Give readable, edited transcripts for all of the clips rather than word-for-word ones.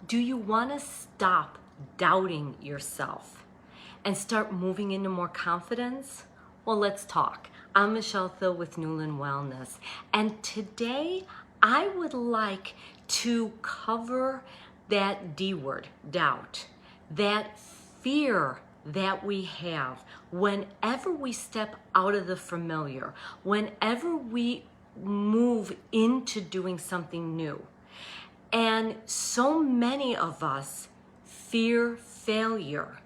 Do you want to stop doubting yourself and start moving into more confidence? Well, let's talk. I'm Michele Thill with Newland Wellness, and today I would like to cover that D word, doubt, that fear that we have whenever we step out of the familiar, whenever we move into doing something new. And so many of us fear failure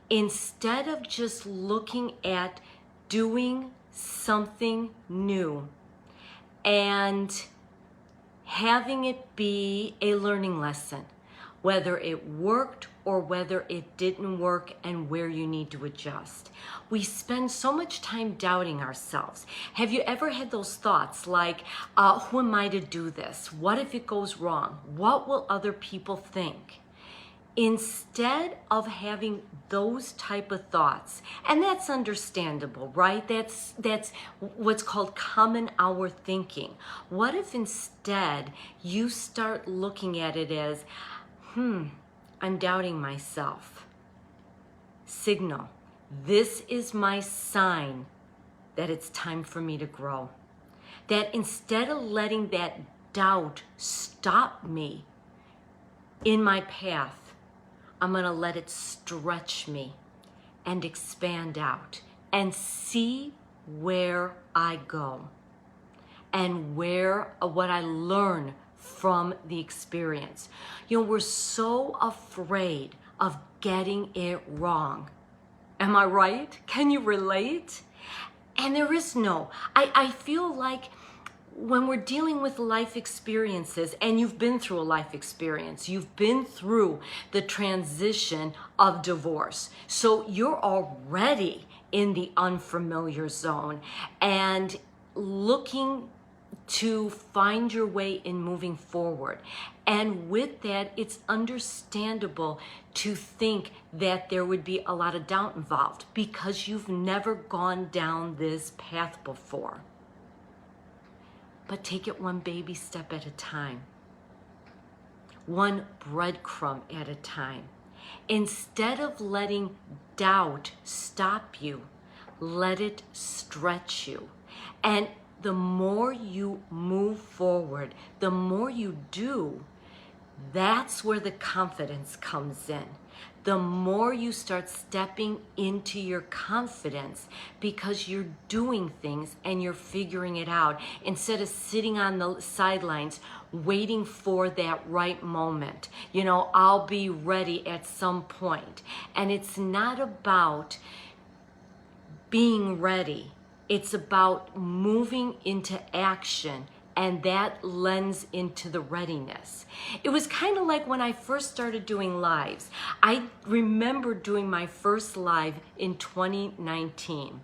instead of just looking at doing something new and having it be a learning lesson, whether it worked or whether it didn't work and where you need to adjust. We spend so much time doubting ourselves. Have you ever had those thoughts like, who am I to do this? What if it goes wrong? What will other people think? Instead of having those type of thoughts, and that's understandable, right? That's what's called common hour thinking. What if instead you start looking at it as, I'm doubting myself. Signal. This is my sign that it's time for me to grow. That instead of letting that doubt stop me in my path, I'm going to let it stretch me and expand out and see where I go and what I learn from the experience. You know, we're so afraid of getting it wrong. Am I right? Can you relate? And there is no. I feel like when we're dealing with life experiences, and you've been through a life experience, you've been through the transition of divorce, so you're already in the unfamiliar zone and looking to find your way in moving forward. And with that, it's understandable to think that there would be a lot of doubt involved because you've never gone down this path before. But take it one baby step at a time, one breadcrumb at a time. Instead of letting doubt stop you, let it stretch you. And the more you move forward, the more you do, that's where the confidence comes in. The more you start stepping into your confidence because you're doing things and you're figuring it out instead of sitting on the sidelines waiting for that right moment. You know, I'll be ready at some point. And it's not about being ready. It's about moving into action, and that lends into the readiness. It was kind of like when I first started doing lives. I remember doing my first live in 2019.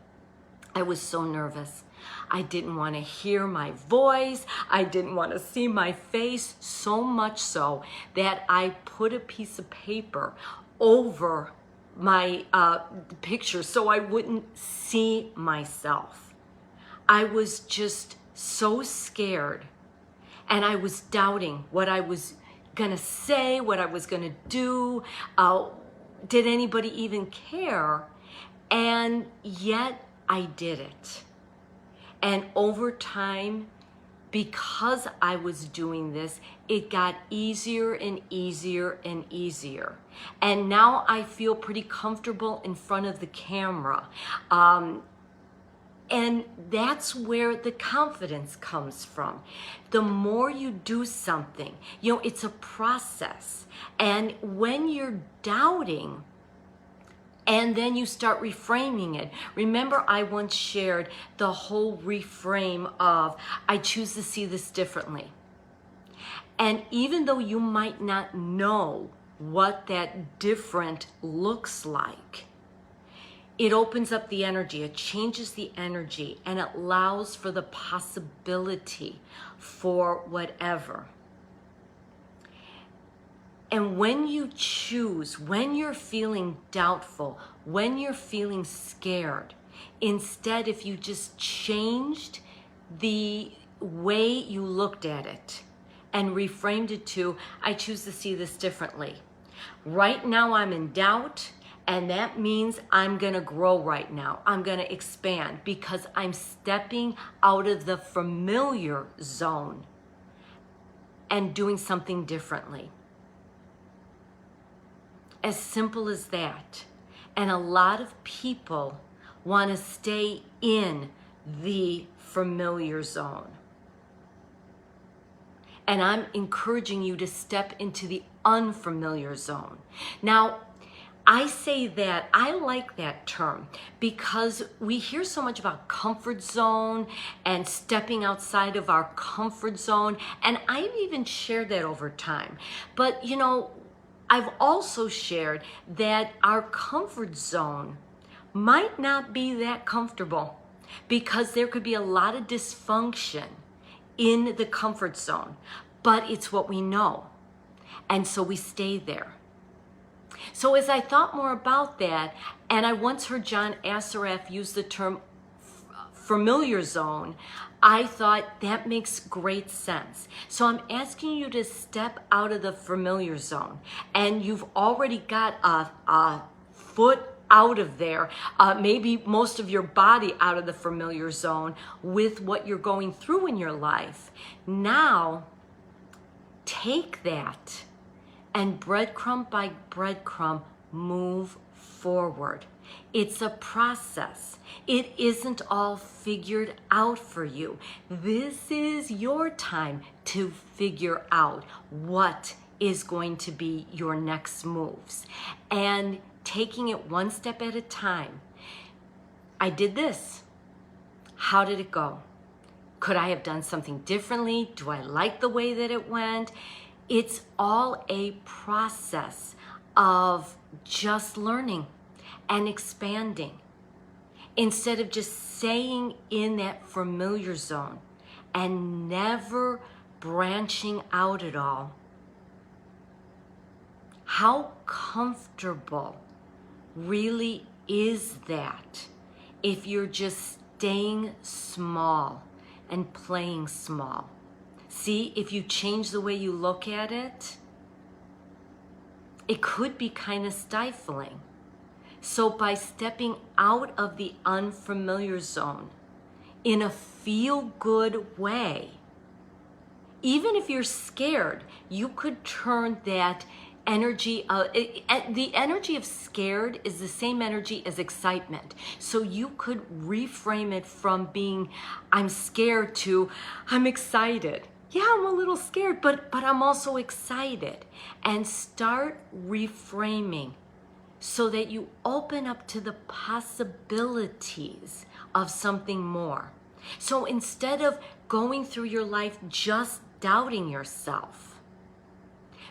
I was so nervous. I didn't want to hear my voice. I didn't want to see my face, so much so that I put a piece of paper over my picture so I wouldn't see myself. I was just so scared, and I was doubting what I was gonna say, what I was gonna do. Did anybody even care? And yet I did it. And over time, because I was doing this, it got easier and easier and easier. And now I feel pretty comfortable in front of the camera. And that's where the confidence comes from. The more you do something, you know, it's a process. And when you're doubting, and then you start reframing it. Remember, I once shared the whole reframe of, I choose to see this differently. And even though you might not know what that different looks like, it opens up the energy, it changes the energy, and it allows for the possibility for whatever. And when you choose, when you're feeling doubtful, when you're feeling scared, instead, if you just changed the way you looked at it and reframed it to, I choose to see this differently. Right now I'm in doubt, and that means I'm gonna grow right now. I'm gonna expand because I'm stepping out of the familiar zone and doing something differently. As simple as that. And a lot of people want to stay in the familiar zone. And I'm encouraging you to step into the unfamiliar zone. Now, I say that, I like that term because we hear so much about comfort zone and stepping outside of our comfort zone. And I've even shared that over time. But you know, I've also shared that our comfort zone might not be that comfortable because there could be a lot of dysfunction in the comfort zone, but it's what we know. And so we stay there. So as I thought more about that, and I once heard John Assaraf use the term familiar zone, I thought that makes great sense. So I'm asking you to step out of the familiar zone, and you've already got a foot out of there, maybe most of your body out of the familiar zone with what you're going through in your life. Now, take that and breadcrumb by breadcrumb, move forward. It's a process. It isn't all figured out for you. This is your time to figure out what is going to be your next moves and taking it one step at a time. I did this. How did it go? Could I have done something differently? Do I like the way that it went? It's all a process of just learning and expanding instead of just staying in that familiar zone and never branching out at all. How comfortable really is that if you're just staying small and playing small? See, if you change the way you look at it, it could be kind of stifling. So by stepping out of the unfamiliar zone in a feel-good way, even if you're scared, you could turn that energy, the energy of scared is the same energy as excitement. So you could reframe it from being, I'm scared, to I'm excited. Yeah, I'm a little scared, but I'm also excited. And start reframing so that you open up to the possibilities of something more. So instead of going through your life just doubting yourself,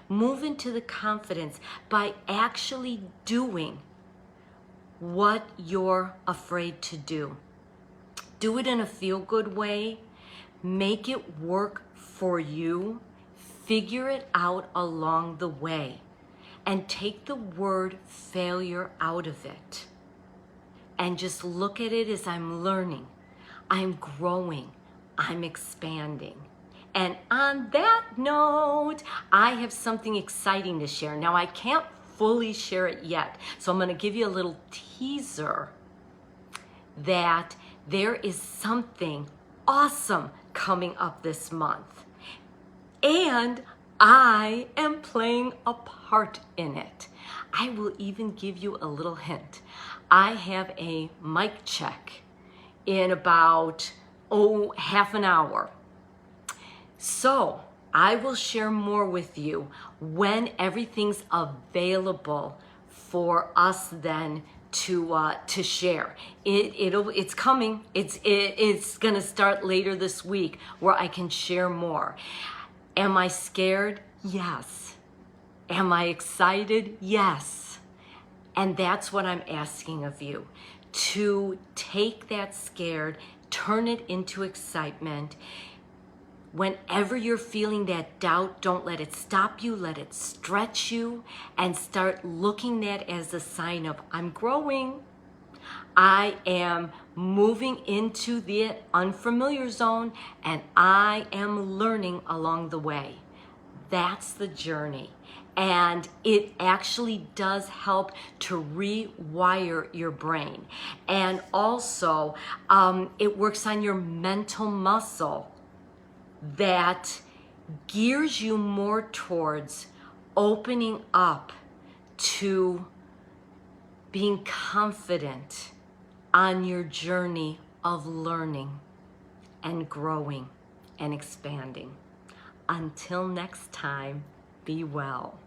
move into the confidence by actually doing what you're afraid to do. Do it in a feel-good way. Make it work for you. Figure it out along the way. And take the word failure out of it. And just look at it as I'm learning, I'm growing, I'm expanding. And on that note, I have something exciting to share. Now, I can't fully share it yet, so I'm going to give you a little teaser that there is something awesome coming up this month. And I am playing a part in it. I will even give you a little hint. I have a mic check in about, half an hour. So I will share more with you when everything's available for us then to share. It's coming. It's gonna start later this week where I can share more. Am I scared? Yes. Am I excited? Yes. And that's what I'm asking of you, to take that scared, turn it into excitement. Whenever you're feeling that doubt, don't let it stop you, let it stretch you, and start looking at it as a sign of, I'm growing. I am moving into the unfamiliar zone, and I am learning along the way. that's the journey. And it actually does help to rewire your brain. And also, it works on your mental muscle that gears you more towards opening up to being confident on your journey of learning and growing and expanding. Until next time, be well.